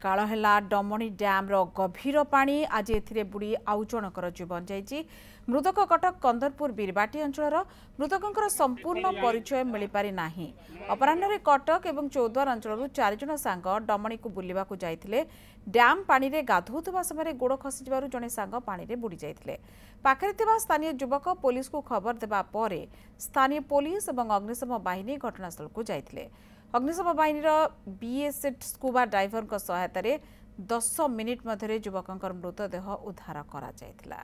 काल है डमणी डैम्र गभीर पानी आज बुड़ी आउ जनकर जीवन जाइए। मृतक कटक कंदरपुर बीरबाटी अंचल मृतकों संपूर्ण परिचय मिल पारि ना। अपराह्न कटक और चौद्वार अंचल 4 जन सांग डमणी को बुलवा जाते डैम पानी रे गाधौवा समय गोड़ खसी जड़े सांग पानी रे बुड़ी जाते पाखे स्थानीय युवक पुलिस को खबर देवा पर स्थानीय पुलिस और अग्निशम बाहिनी घटनास्थल को जाते। अग्निशम बाहिनी बीएसएफ स्कूबा डाइवर सहायतार 10 मिनिट मध्य युवकों मृतदेह उद्धार करा जायतिला।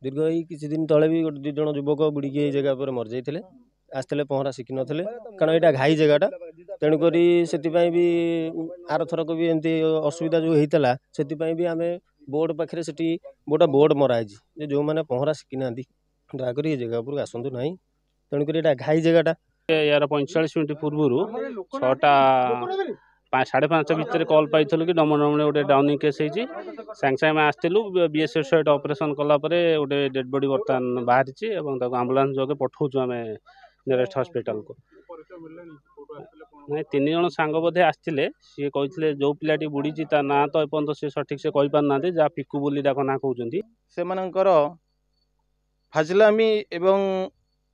दीर्घ किसी दिन तले भी गोटे 2 जन युवक बुड़ीकी जगह पर मर जाते आसते पहरा शिखि नी कारण यहाँ घाई जगहटा तेणुक भी आर थरक भी एमती असुविधा जो होता से भी आम बोर्ड पाखे से गोटे बोर्ड मराई जो मैंने पहरा शिखि ना दयाकोरी ये जगह उपरको आसतु ना तेणुक यहाँ घाई जगहटा यार 45 मिनट पूर्व 6टा 5:30 भितर कल पाई कि डमणे गोटे डाउनिंग केस होती सांगे सांगे आसलु बीएसएफ सहित ऑपरेशन कलापर गोटे डेड बॉडी बर्तमान बाहरी आंबुलांस जगह पठाऊँ आम नियरेस्ट हॉस्पिटल को नहीं 3 जन सांग बोधे आसते सी कहते जो पिलाटी बुड़ी ता ना तो एपर्तंत सी सठिक से पाना जहाँ पिकु बोली ना कहते से फाजिलामी एवं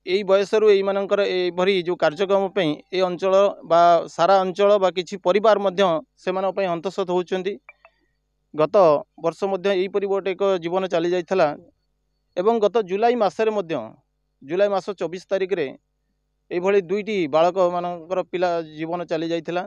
यही बयसरू यही जो कार्यक्रम ये अंचल बा सारा अंचल बा किछि परिवार मध्य से हंतसत होउचंदी। गत वर्ष मध्य यहीपरि गोटे एक जीवन चली जाइथला एवं गत जुलाई मासरे मध्य जुलाई मास 24 तारिख रे एभली 2टी बालक मानकर पिला जीवन चली जाइथला।